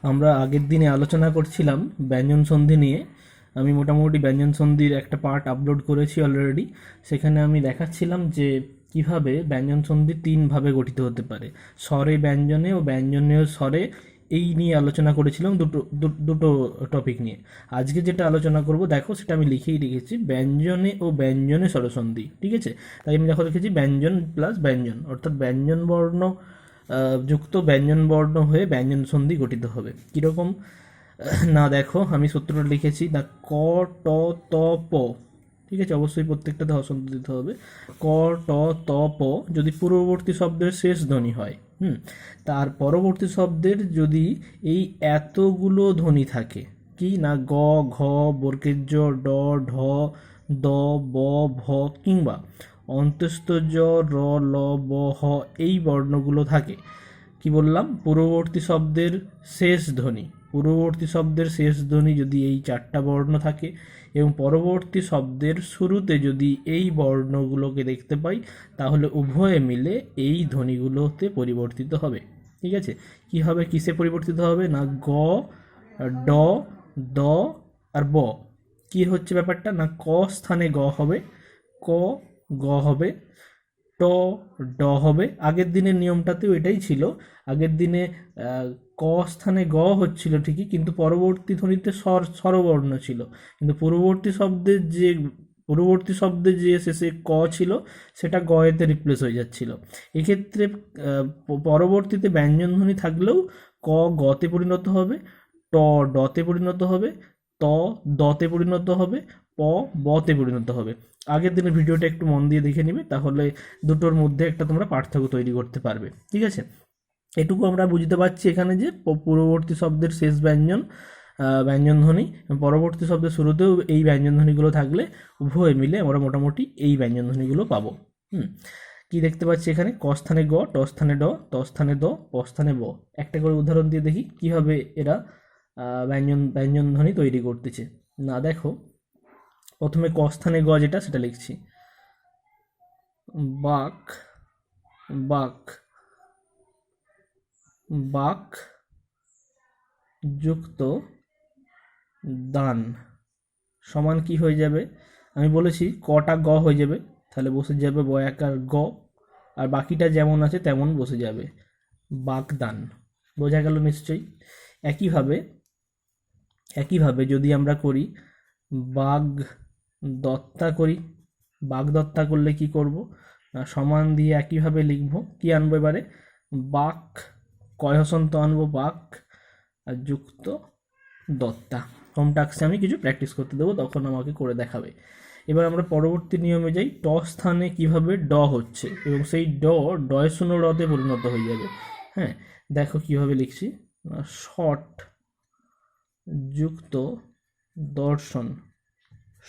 আমরা আগের দিনে আলোচনা করছিলাম ব্যঞ্জন সন্ধি নিয়ে। আমি মোটামুটি ব্যঞ্জন সন্ধির একটা পার্ট আপলোড করেছি অলরেডি। সেখানে আমি দেখাচ্ছিলাম যে কিভাবে ব্যঞ্জন সন্ধি তিনভাবে গঠিত হতে পারে, স্বরে ব্যঞ্জনে ও ব্যঞ্জনীয় স্বরে। এই নিয়ে আলোচনা করেছিলাম দুটো দুটো টপিক নিয়ে। আজকে যেটা আলোচনা করব দেখো সেটা আমি লিখেই রেখেছি, ব্যঞ্জনে ও ব্যঞ্জনে স্বরসন্ধি। ঠিক আছে, তাই আমি দেখো লিখেছি ব্যঞ্জন প্লাস ব্যঞ্জন, অর্থাৎ ব্যঞ্জন বর্ণ যুক্ত ব্যঞ্জন বর্ণ হয়ে ব্যঞ্জন সন্ধি গঠিত হবে। কীরকম না, দেখো আমি সূত্রটা লিখেছি, না ক ট ত প। ঠিক আছে, অবশ্যই প্রত্যেকটাতে হসন্ত দিতে হবে। ক ট ত প যদি পূর্ববর্তী শব্দের শেষ ধ্বনি হয়, তার পরবর্তী শব্দের যদি এই এতগুলো ধ্বনি থাকে, কি না গ ঘ বর্গের জ ড ঢ দ ব ভ কিংবা অন্তস্থ জ র ল ব হ, এই বর্ণগুলো থাকে। কি বললাম? পূর্ববর্তী শব্দের শেষ ধ্বনি। পূর্ববর্তী শব্দের শেষ ধ্বনি যদি এই চারটা বর্ণ থাকে এবং পরবর্তী শব্দের শুরুতে যদি এই বর্ণগুলোকে দেখতে পাই, তাহলে উভয়ে মিলে এই ধ্বনিগুলোতে পরিবর্তিত হবে। ঠিক আছে, কি হবে, কিসে পরিবর্তিত হবে? না গ, ড, দ আর ব। কি হচ্ছে ব্যাপারটা? না ক স্থানে গ হবে, ক গ হবে, ট ড হবে। আগের দিনের নিয়মটাতেও এটাই ছিল। আগের দিনে ক স্থানে গ হচ্ছিল ঠিকই, কিন্তু পরবর্তী ধ্বনিতে স্বরবর্ণ ছিল। কিন্তু পূর্ববর্তী শব্দে যে শেষে ক ছিল সেটা গ এতে রিপ্লেস হয়ে যাচ্ছিল। এক্ষেত্রে পরবর্তীতে ব্যঞ্জন ধ্বনি থাকলেও ক গতে পরিণত হবে, ট ডতে পরিণত হবে, ত দতে পরিণত হবে, প বতে পরিণত হবে। আগের দিনের ভিডিওটা একটু মন দিয়ে দেখে নিবে, তাহলে দুটোর মধ্যে একটা তোমরা পার্থক্য তৈরি করতে পারবে। ঠিক আছে, এটুকু আমরা বুঝতে পারছি এখানে যে পূর্ববর্তী শব্দের শেষ ব্যঞ্জন ধ্বনি, পরবর্তী শব্দের শুরুতেও এই ব্যঞ্জন ধ্বনিগুলো থাকলে উভয় মিলে আমরা মোটামুটি এই ব্যঞ্জন ধ্বনিগুলো পাবো। কি দেখতে পাচ্ছি এখানে? ক স্থানে গ, ট স্থানে ড, ত স্থানে দ, প স্থানে ব। একটা করে উদাহরণ দিয়ে দেখি কিভাবে এরা ব্যঞ্জন ধ্বনি তৈরি করতেছে। না দেখো, প্রথমে ক স্থানে গ যেটা সেটা লিখছি, বাক, বাক, বাক যুক্ত দান সমান কি হয়ে যাবে? আমি বলেছি কটা গ হয়ে যাবে, তাহলে বসে যাবে বয়াকার গ, আর বাকিটা যেমন আছে তেমন বসে যাবে বাগদান। বোঝা গেল নিশ্চয়ই? একইভাবে যদি আমরা করি বাগ দত্তা করি, বাগ দত্তা করলে কি করব? সমান দিয়ে একইভাবে লিখব। কি আনবো এবারে? বাক, কয় হসন্ত আনবো, বাক আর যুক্ত দত্তা। হোম টাস্কে আমি কিছু প্র্যাকটিস করতে দেবো, তখন আমাকে করে দেখাবে। এবার আমরা পরবর্তী নিয়মে যাই। ট স্থানে কিভাবে ড হচ্ছে এবং সেই ডয় শূন্য রতে পরিণত হয়ে যাবে। হ্যাঁ, দেখো কিভাবে লিখছি, শট যুক্ত দর্শন,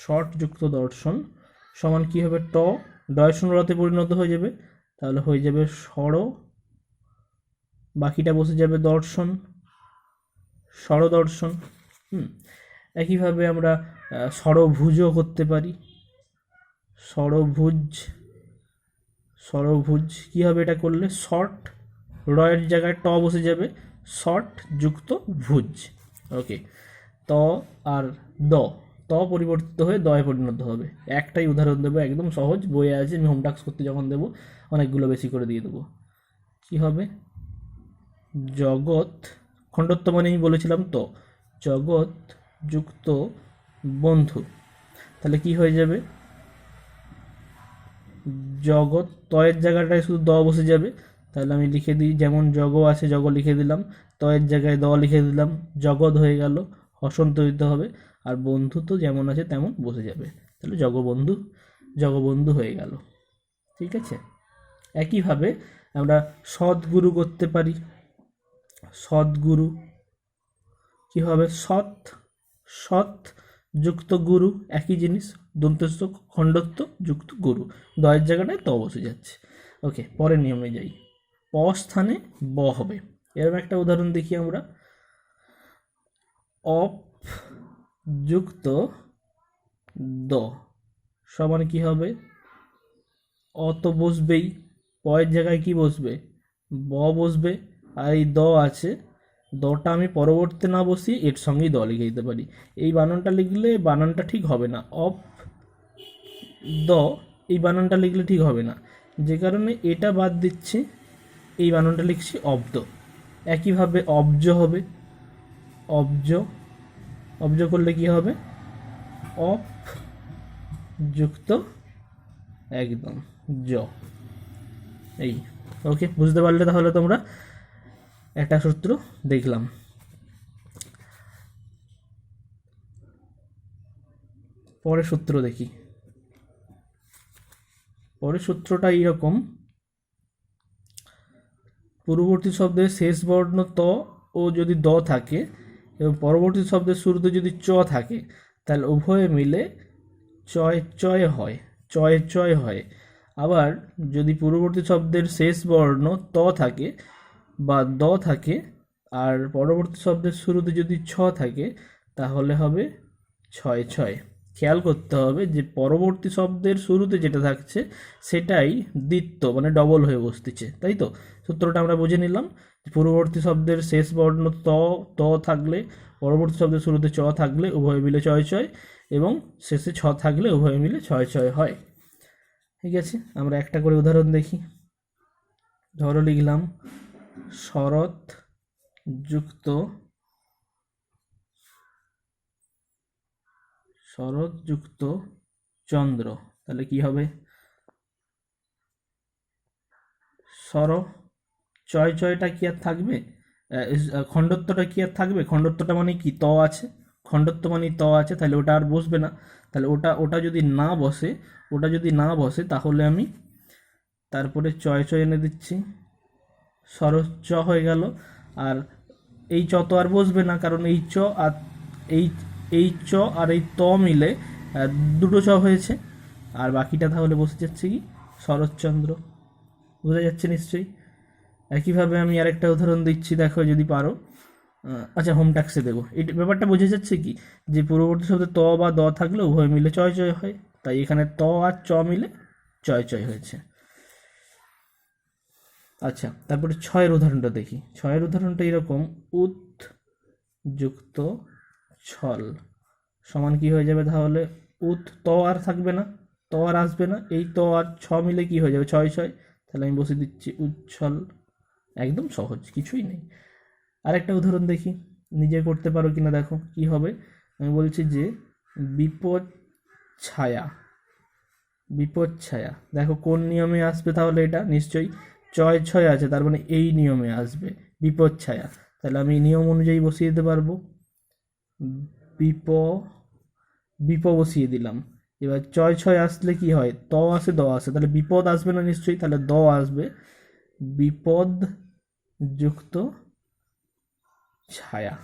শট যুক্ত দর্শন সমান কি হবে? ট ডয় শূন্য রতে পরিণত হয়ে যাবে, তাহলে হয়ে যাবে স্বর, বাকিটা বসে যাবে দর্শন, স্বরদর্শন। একইভাবে আমরা স্বরভুজও করতে পারি, স্বরভুজ, স্বরভুজ কী হবে এটা করলে? শর্ট, রয়ের জায়গায় ট বসে যাবে, শর্ট যুক্ত ভুজ। ওকে, ত আর দ, ত পরিবর্তিত হয়ে দয়ে পরিণত হবে। একটাই উদাহরণ দেবো, একদম সহজ, বইয়ে আছে, আমি হোম টাস্ক করতে যখন দেবো অনেকগুলো বেশি করে দিয়ে দেবো। কী হবে? জগৎ, খণ্ডত্ব মানে আমি বলেছিলাম তো, জগৎ যুক্ত বন্ধু, তাহলে কি হয়ে যাবে? জগৎ, তয়ের জায়গাটায় শুধু দ বসে যাবে, তাহলে আমি লিখে দিই, যেমন জগ আছে জগ লিখে দিলাম, তয়ের জায়গায় দ লিখে দিলাম, জগৎ হয়ে গেল, হসন্ত দিতে হবে, আর বন্ধু তো যেমন আছে তেমন বসে যাবে, তাহলে জগবন্ধু, জগবন্ধু হয়ে গেল। ঠিক আছে, একইভাবে আমরা সদ্গুরু করতে পারি। সদ্গুরু কি হবে? সৎ, সৎ যুক্ত গুরু, একই জিনিস, দন্তস্থ খণ্ডত্ব যুক্ত গুরু, দয়ের জায়গাটায় ত বসে যাচ্ছে। ওকে, পরের নিয়মে যাই। প স্থানে ব হবে। এরকম একটা উদাহরণ দেখি আমরা, অপ যুক্ত দ সমান কি হবে? অ তো বসবেই, পয়ের জায়গায় কি বসবে? ব বসবে, আর এই দ আছে, দটা আমি পরবর্তীতে না বসিয়ে এর সঙ্গেই দ লিখে দিতে পারি। এই বানানটা লিখলে বানানটা ঠিক হবে না, অফ দ এই বানানটা লিখলে ঠিক হবে না, যে কারণে এটা বাদ দিচ্ছি, এই বানানটা লিখছি অব্দ। একইভাবে অব্জ হবে, অব্জ, অব্জ করলে কি হবে, অফ যুক্ত একদম জ। এই ওকে, বুঝতে পারলে তাহলে তোমরা? একটা সূত্র দেখলাম। পরের সূত্র দেখি। পরের সূত্রটা এইরকম, পূর্ববর্তী শব্দের শেষ বর্ণ ত ও যদি দ থাকে এবং পরবর্তী শব্দের শুরুতে যদি চ থাকে, তাহলে উভয়ে মিলে চয় চয় হয়, চয় চয় হয়। আবার যদি পূর্ববর্তী শব্দের শেষ বর্ণ ত থাকে বা দ থাকে আর পরবর্তী শব্দের শুরুতে যদি ছ থাকে, তাহলে হবে ছয় ছয়। খেয়াল করতে হবে যে পরবর্তী শব্দের শুরুতে যেটা থাকছে সেটাই দ্বিত্ব মানে ডবল হয়ে বসতেছে, তাই তো? সূত্রটা আমরা বুঝে নিলাম। পূর্ববর্তী শব্দের শেষ বর্ণ ত থাকলে, পরবর্তী শব্দের শুরুতে চ থাকলে উভয় মিলে চয় চয়, এবং শেষে ছ থাকলে উভয় মিলে ছয় ছয় হয়। ঠিক আছে, আমরা একটা করে উদাহরণ দেখি। ধরো লিখলাম শরৎ যুক্ত শরৎ যুক্ত চন্দ্র, তাহলে কি হবে? সর, চয় চয়টা কি আর থাকবে? খণ্ডত্বটা কি আর থাকবে? খণ্ডত্বটা মানে কি, ত আছে, খণ্ডত্ব মানে ত আছে, তাহলে ওটা আর বসবে না। তাহলে ওটা ওটা যদি না বসে, ওটা যদি না বসে তাহলে আমি তারপরে চয় চয় এনে দিচ্ছি, সরস চ হয়ে গেল। আর এই চ তো আর বসবে না, কারণ এই চ আর এই এই চ আর এই ত মিলে দুটো চ হয়েছে, আর বাকিটা তাহলে বসে যাচ্ছে কি, শরৎচন্দ্র। বোঝা যাচ্ছে নিশ্চয়ই? একইভাবে আমি আরেকটা উদাহরণ দিচ্ছি, দেখো যদি পারো। আচ্ছা, হোম ট্যাক্সে দেবো। এই ব্যাপারটা বোঝা যাচ্ছে কি, যে পূর্ববর্তী শব্দে ত বা দ থাকলে উভয় মিলে চয় চয় হয়, তাই এখানে ত আর চ মিলে চয় চয় হয়েছে। আচ্ছা, তারপরে ছয়ের উদাহরণটা দেখি। ছয়ের উদাহরণটা এরকম, উৎ যুক্ত ছল সমান কি হয়ে যাবে তাহলে? উৎ, ত আর থাকবে না, ত আর আসবে না, এই ত আর ছ মিলে কি হয়ে যাবে, ছয় ছয়। তাহলে আমি বসে দিচ্ছি উচ্ছল। একদম সহজ, কিছুই নেই। আরেকটা উদাহরণ দেখি, নিজে করতে পারো কিনা দেখো কি হবে। আমি বলছি যে বিপদ ছায়া, বিপদ ছায়া, দেখো কোন নিয়মে আসবে তাহলে? এটা নিশ্চয়ই চয় ছয় আছে, তার মানে এই নিয়মে আসবে, বিপদ ছায়া। তাহলে আমি নিয়ম অনুযায়ী বসিয়ে দিতে পারবো, বিপ বিপ বসিয়ে দিলাম। এবার চয় ছয় আসলে কি হয়, ত আসে দ আসে, তাহলে বিপদ আসবে না নিশ্চয়ই, তাহলে দ আসবে, বিপদ যুক্ত ছায়া।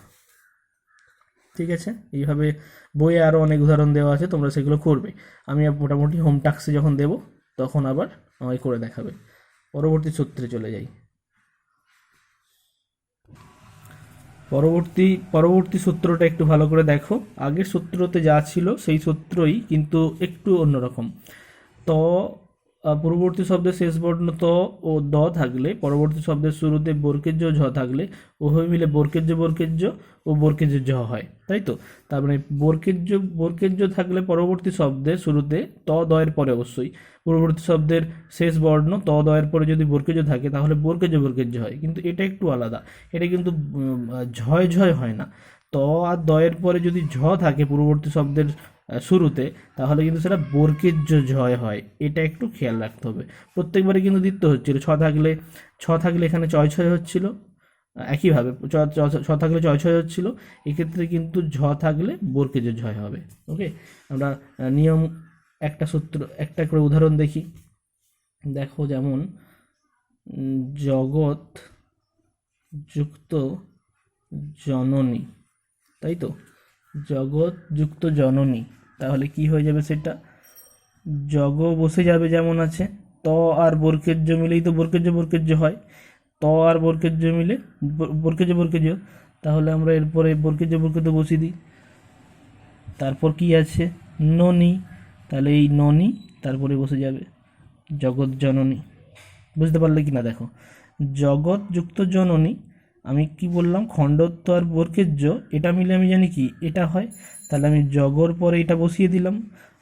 ঠিক আছে, এইভাবে বইয়ে আরও অনেক উদাহরণ দেওয়া আছে, তোমরা সেগুলো করবে। আমি মোটামুটি হোম টাস্কে যখন দেব তখন আবার আমায় করে দেখাবে। পরবর্তী সূত্রে চলে যাই। পরবর্তী সূত্রটা একটু ভালো করে দেখো। আগের সূত্রতে যা ছিল সেই সূত্রই, কিন্তু একটু অন্যরকম। ত পূর্ববর্তী শব্দের শেষ বর্ণ ত ও দ থাকলে, পরবর্তী শব্দের শুরুতে বর্গের ঝ থাকলে উভয় মিলে বর্গের ও বর্গের ঝ হয়, তাই তো? তার মানে বর্গের ঝ থাকলে পরবর্তী শব্দের শুরুতে ত দ এর পরে অবশ্যই, পূর্ববর্তী শব্দের শেষ বর্ণ ত দ এর পরে যদি বর্গের ঝ থাকে তাহলে বর্গের ঝ হয়, কিন্তু এটা একটু আলাদা। এটা কিন্তু ঝয় ঝয় হয় না। ত আর দ এর পরে যদি ঝ থাকে পূর্ববর্তী শব্দের শুরুতে, তাহলে কিন্তু সেটা বর্গের ঝয় হয়, এটা একটু খেয়াল রাখতে হবে। প্রত্যেকবারে কিন্তু দ্বিত্ব হচ্ছিল, ছ থাকলে এখানে চয় ছয় হচ্ছিল, একইভাবে ছ থাকলে চয় ছয় হচ্ছিল, এক্ষেত্রে কিন্তু ঝ থাকলে বর্গের ঝয় হবে। ওকে, আমরা নিয়ম একটা সূত্র একটা করে উদাহরণ দেখি। দেখো, যেমন জগৎ যুক্ত জননী, তাই তো? জগৎ যুক্ত জননী, তাহলে কি হয়ে যাবে সেটা? জগ বসে যাবে যেমন আছে, ত আর বর্গের মিলেই তো বর্গের হয়, ত আর বর্গের মিলে বর্গের, তাহলে আমরা এরপরে বর্গের বসিয়ে দিই। তারপর কি আছে, ননী, তাহলে এই ননী তারপরে বসে যাবে জগৎ জননী। বুঝতে পারলে কি না দেখো, জগৎ যুক্ত জননী আমি কি বললাম, খণ্ডত্ব আর বর্গের এটা মিলে আমি জানি কি এটা হয়, তাহলে আমি জগর পরে এটা বসিয়ে দিলাম,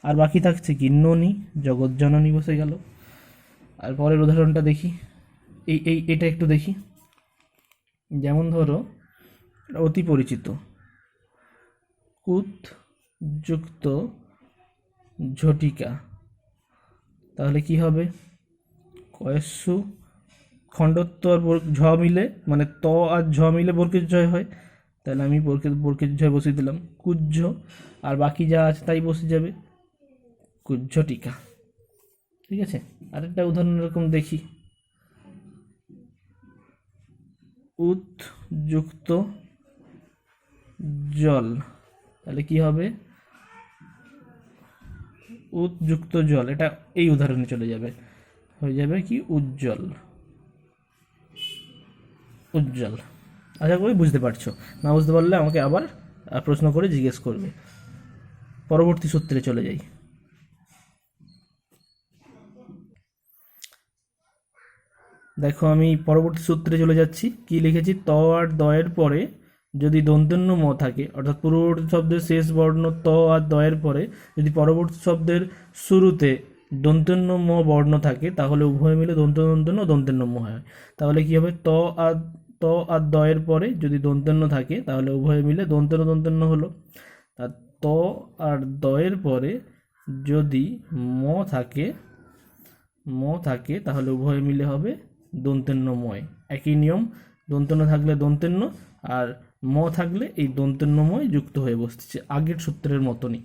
আর বাকি থাকছে কি ননি, জগৎ জননী বসে গেল। আর পরের উদাহরণটা দেখি, এটা একটু দেখি। যেমন ধরো অতি পরিচিত কুত যুক্ত ঝটিকা, তাহলে কি হবে, কয়েসু খণ্ডত্ব আর ঝ মিলে, মানে ত আর ঝ মিলে বর্গের জয় হয়, তাহলে আমি বর্গের জয় বসিয়ে দিলাম কুজ্জ, আর বাকি যা আছে তাই বসে যাবে কুজ্জ টিকা। ঠিক আছে, আরেকটা উদাহরণ এরকম দেখি, উত যুক্ত জল, তাহলে কি হবে, উত যুক্ত জল, এটা এই উদাহরণে চলে যাবে, হয়ে যাবে কি উজ্জ্বল, উজ্জ্বল। আশা করি বুঝতে পারছো, না বুঝতে পারলে আমাকে আবার প্রশ্ন করে জিজ্ঞেস করবে। পরবর্তী সূত্রে চলে যাই। দেখো আমি পরবর্তী সূত্রে চলে যাচ্ছি, কি লিখেছি, ত আর দয়ের পরে যদি দন্ত্যন্য ম থাকে, অর্থাৎ পূর্ববর্তী শব্দের শেষ বর্ণ ত আর দয়ের পরে যদি পরবর্তী শব্দের শুরুতে দন্ত্যন্য ম বর্ণ থাকে, তাহলে উভয় মিলে দন্ত্যন্য দন্ত্যন্য ম হয়। তাহলে কি হবে, ত আর দয়ের পরে যদি দন্ত্যন্য থাকে তাহলে উভয় মিলে দন্ত্যন্য হলো। আর ত আর দয়ের পরে যদি ম থাকে তাহলে উভয় মিলে হবে দন্ত্যন্যময়। একই নিয়ম, দন্ত্যন্য থাকলে দন্ত্যন্য, আর ম থাকলে এই দন্ত্যন্যময় যুক্ত হয়ে বসছে, আগের সূত্রের মতনই।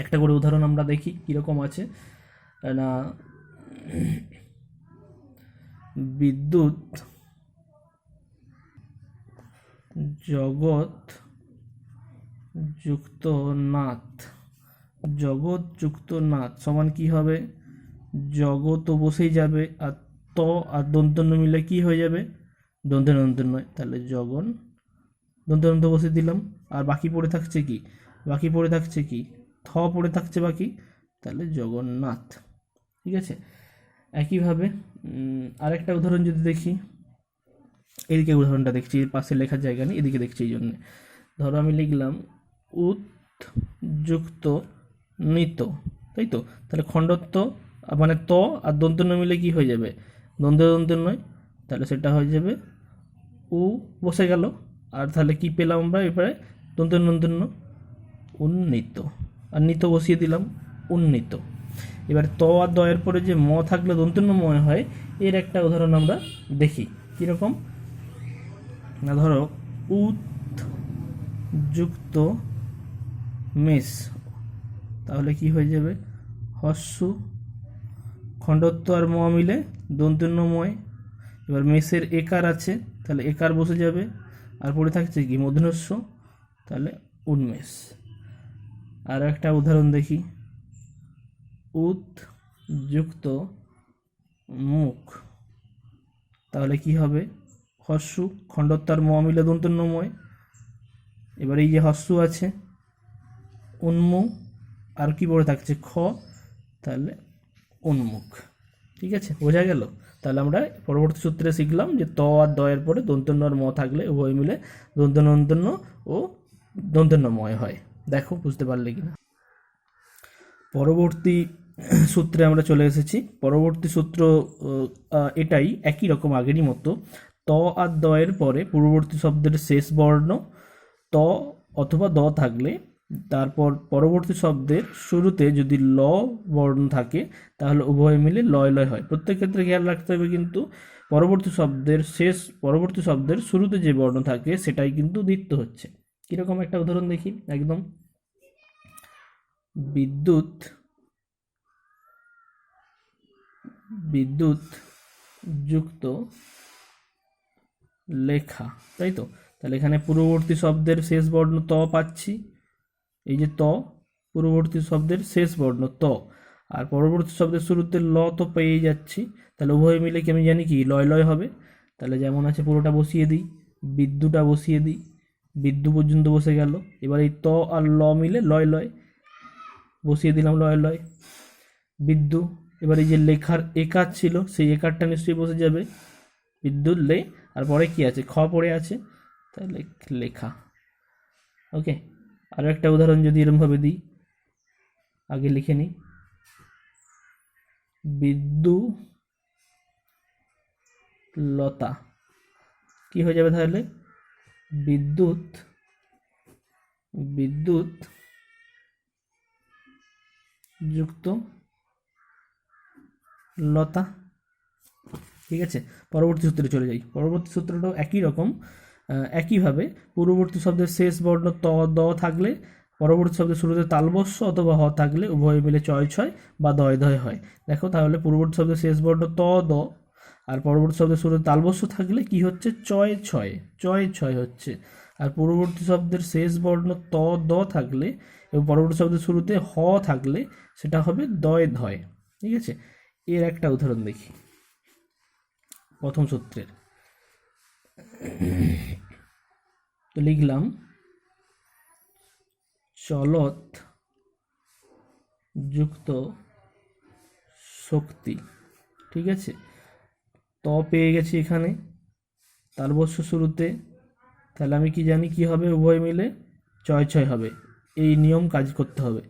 একটা করে উদাহরণ আমরা দেখি কিরকম আছে না, বিদ্যুৎ জগৎ যুক্ত নাথ, জগৎ যুক্ত নাথ সমান কি হবে, জগৎ তো বসেই যাবে, আর ত আর দন্ত্যন্য মিলে কি হয়ে যাবে, দন্ত্যন্য, তাহলে জগন দন্ত্যন্ত বসিয়ে দিলাম, আর বাকি পড়ে থাকছে কি, থ পড়ে থাকছে বাকি, তাহলে জগন্নাথ। ঠিক আছে, একইভাবে আরেকটা উদাহরণ যদি দেখি, এদিকে উদাহরণটা দেখছি, পাশে লেখার জায়গা নেই, এদিকে দেখছি, এই জন্যে ধরো আমি লিখলাম উত যুক্ত নিত, তাই তো, তাহলে খণ্ডত্ব মানে ত আর দন্ত্যন্য মিলে কি হয়ে যাবে, দন্ত্যন্যয়, তাহলে সেটা হয়ে যাবে উ বসে গেল, আর তাহলে কি পেলাম আমরা এবারে, দন্ত্যন্য উন্নীত, আর নিত বসিয়ে দিলাম উন্নীত। এবার ত আর দয়ের পরে যে ম থাকলে দন্ত্যন্যময় হয়, এর একটা উদাহরণ আমরা দেখি কীরকম না, ধরো উত যুক্ত মেষ, তাহলে কি হয়ে যাবে, হস্যু খণ্ডত্ব আর ম মিলে দন্ত্যন্যময়। এবার মেষের একার আছে, তাহলে একার বসে যাবে, আর পড়ে থাকছে কি মূর্ধন্যস্ব, তাহলে উন্মেষ। আর একটা উদাহরণ দেখি, উত যুক্ত মুখ, তাহলে কি হবে, হস্যু খণ্ডত্ব আর ম মিলে দন্ত্যন্যময়। এবার এই যে হস্যু আছে, উন্মুখ, আর কি পড়ে থাকছে খ, তাহলে উন্মুখ। ঠিক আছে, বোঝা গেল। তাহলে আমরা পরবর্তী সূত্রে শিখলাম যে ত আর দয়ের পরে দন্ত্যন্য আর ম থাকলে উভয় মিলে দন্ত্যন্য ও দন্ত্যন্যময় হয়। দেখো বুঝতে পারলে কিনা। পরবর্তী সূত্রে আমরা চলে এসেছি। পরবর্তী সূত্র এটাই, একই রকম আগেরই মতো, ত আর দয়ের পরে পূর্ববর্তী শব্দের শেষ বর্ণ ত অথবা দ থাকলে, তারপর পরবর্তী শব্দের শুরুতে যদি ল বর্ণ থাকে তাহলে উভয় মিলে লয় লয় হয়। প্রত্যেক ক্ষেত্রে খেয়াল রাখতে হবে কিন্তু পরবর্তী শব্দের শুরুতে যে বর্ণ থাকে সেটাই কিন্তু দ্বিত্ব হচ্ছে। কিরকম একটা উদাহরণ দেখি, একদম বিদ্যুৎ যুক্ত লেখা, তাই তো, তাহলে এখানে পূর্ববর্তী শব্দের শেষ বর্ণ ত পাচ্ছি, এই যে ত পূর্ববর্তী শব্দের শেষ বর্ণ ত, আর পরবর্তী শব্দের শুরুতে ল তো পেয়ে যাচ্ছি, তাহলে উভয় মিলে কি আমি জানি কি লয় লয় হবে। তাহলে যেমন আছে পুরোটা বসিয়ে দিই, বিদ্যুটা বসিয়ে দিই, বিদ্যু পর্যন্ত বসে গেল। এবার এই ত আর ল মিলে লয় লয় বসিয়ে দিলাম, লয় লয় বিদ্যু। এবার এই যে লেখার একার ছিল সেই একারটা নিশ্চয়ই বসে যাবে, বিদ্যুৎ লে, আর পরে কি আছে, খ পড়ে আছে, তাহলে লেখা। ওকে, আরও একটা উদাহরণ যদি এরমভাবে দিই, আগে লিখে নিই, বিদ্যুৎলতা, কি হয়ে যাবে তাহলে, বিদ্যুৎ যুক্ত লতা। ঠিক আছে, পরবর্তী সূত্রে চলে যাই। পরবর্তী সূত্রটাও একই রকম, একইভাবে পূর্ববর্তী শব্দের শেষ বর্ণ ত দ থাকলে, পরবর্তী শব্দের শুরুতে তালবস্য অথবা হ থাকলে উভয় মিলে চয় ছয় বা দয় ধয় হয়। দেখো তাহলে পূর্ববর্তী শব্দের শেষ বর্ণ ত দ আর পরবর্তী শব্দের শুরুতে তালবস্য থাকলে কি হচ্ছে, চয় ছয় হচ্ছে। আর পূর্ববর্তী শব্দের শেষ বর্ণ ত দ থাকলে এবং পরবর্তী শব্দের শুরুতে হ থাকলে সেটা হবে দয় ধয়। ঠিক আছে, এর একটা উদাহরণ দেখি প্রথম সূত্রের। তো লিখলাম চলত যুক্ত শক্তি। ঠিক আছে, ত পেয়ে গেছি এখানে, তালবস্য শুরুতে, তাহলে আমি কি জানি কি হবে, উভয় মিলে চয় ছয় হবে, এই নিয়ম কাজ করতে হবে।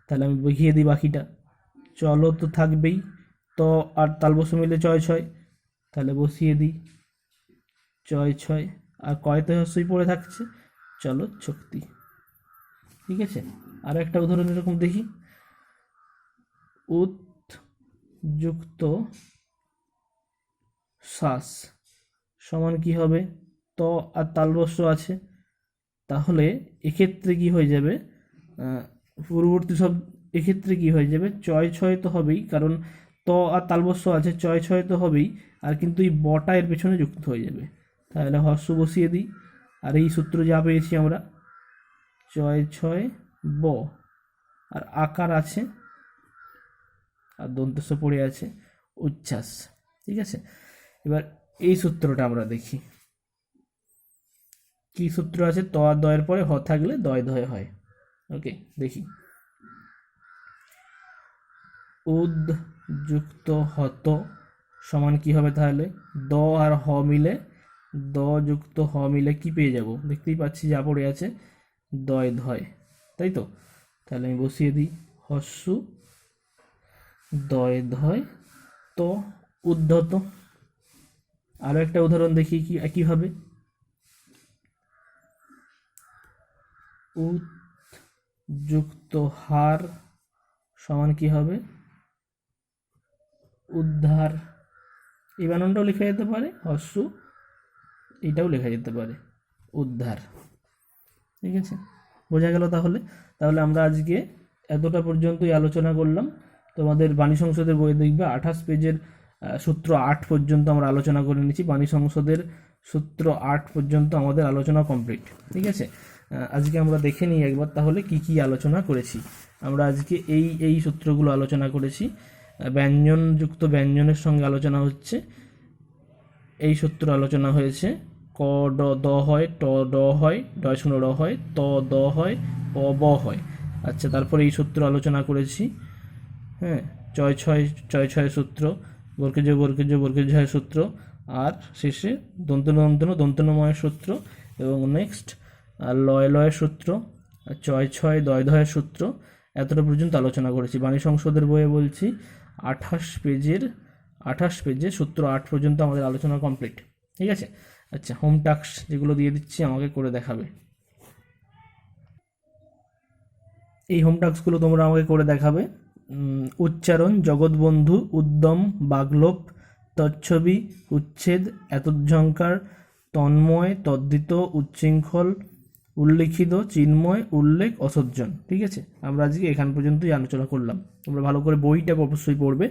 তাহলে আমি দেখিয়ে দিই বাকিটা, চলো তো থাকবেই, ত আর তালবস্য মিলে চয় ছয়, তাহলে বসিয়ে দিই চয় ছয়, আর কয়তে হস্যই পড়ে থাকছে, চলো শক্তি। ঠিক আছে, আর একটা উদাহরণ এরকম দেখি, উত যুক্ত শ্বাস সমান কি হবে, ত আর তালবস্য আছে, তাহলে এক্ষেত্রে কি হয়ে যাবে, পূর্ববর্তী সব এক্ষেত্রে কি হয়ে যাবে, চয় ছয় তো হবেই, কারণ ত আর তালবস্য আছে, চয় ছয় তো হবেই, আর কিন্তু এই বটা এর পেছনে যুক্ত হয়ে যাবে। তাহলে হস্য বসিয়ে দিই, আর এই সূত্র যা পেয়েছি আমরা, চয় ছয় ব, আর আকার আছে আর দন্তস্ব পড়ে আছে উচ্ছ্বাস। ঠিক আছে, এবার এই সূত্রটা আমরা দেখি, কি সূত্র আছে, ত আর দয়ের পরে হ থাকলে দয় ধয় হয়। ওকে, দেখি, উদ যুক্ত হত সমান কি হবে তাহলে, দ আর হ মিলে, দ যুক্ত হ মিলে কি পেয়ে যাব, দেখতেই পাচ্ছি যা পড়ে আছে, দয় ধয়, তাই তো। তাহলে আমি বসিয়ে দিই হস্যু দয় ধয় তো উদ্ধত। আরও একটা উদাহরণ দেখি কি একইভাবে, উত যুক্ত হার সমান কি হবে, উদ্ধার। এই বানানটাও লেখা যেতে পারে, হস্য এটাও লেখা যেতে পারে, উদ্ধার। ঠিক আছে, বোঝা গেল তাহলে। তাহলে আমরা আজকে এতটা পর্যন্তই আলোচনা করলাম। তোমাদের বাণী সংসদের বই দেখবে 28 পেজের সূত্র 8 পর্যন্ত আমরা আলোচনা করে নিচ্ছি। বাণী সংসদের সূত্র 8 পর্যন্ত আমাদের আলোচনা কমপ্লিট। ঠিক আছে, আজকে আমরা দেখে নিই একবার তাহলে কি কি আলোচনা করেছি। আমরা আজকে এই সূত্রগুলো আলোচনা করেছি। ব্যঞ্জনযুক্ত ব্যঞ্জনের সঙ্গে আলোচনা হচ্ছে, এই সূত্র আলোচনা হয়েছে, ক দ হয়, ট ড হয়, ডয় শূন্য র হয়, ত দ হয়, প ব হয়। আচ্ছা, তারপরে এই সূত্র আলোচনা করেছি, হ্যাঁ, চয় ছয় সূত্র, বর্গেজ বর্গেজয় সূত্র, আর শেষে দন্তনময়ের সূত্র, এবং নেক্সট লয়ের সূত্র, চয় ছয় দয় ধয়ের সূত্র। এতটা পর্যন্ত আলোচনা করেছি। বাণী সংসদের বইয়ে বলছি 28 পেজে সূত্র 8 পর্যন্ত আমাদের আলোচনা কমপ্লিট। ঠিক আছে, আচ্ছা, হোম টাস্ক যেগুলো দিয়ে দিচ্ছি আমাকে করে দেখাবে। এই হোম টাস্কগুলো তোমরা আমাকে করে দেখাবে। উচ্চারণ, জগৎবন্ধু, উদ্যম, বাগলোপ, তচ্ছবি, উচ্ছেদ, এতজ্ঝঙ্কার, তন্ময়, তদ্ধিত, উচ্ছৃঙ্খল, উল্লিখিত, চিন্ময়, উল্লেখ, অসজ্জন। ঠিক আছে, আমরা আজকে এখান পর্যন্তই আলোচনা করলাম। তোমরা ভালো করে বইটা অবশ্যই পড়বে,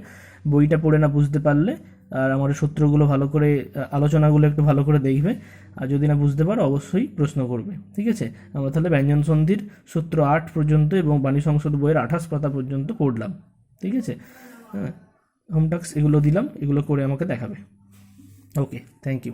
বইটা পড়ে না বুঝতে পারলে আর আমাদের সূত্রগুলো ভালো করে, আলোচনাগুলো একটু ভালো করে দেখবে, আর যদি না বুঝতে পারো অবশ্যই প্রশ্ন করবে। ঠিক আছে, আমরা তাহলে ব্যঞ্জন সন্ধির সূত্র 8 পর্যন্ত এবং বাণী সংসদ বইয়ের 28 পাতা পর্যন্ত পড়লাম। ঠিক আছে, হ্যাঁ, হোম টাস্ক এগুলো দিলাম, এগুলো করে আমাকে দেখাবে। ওকে, থ্যাংক ইউ।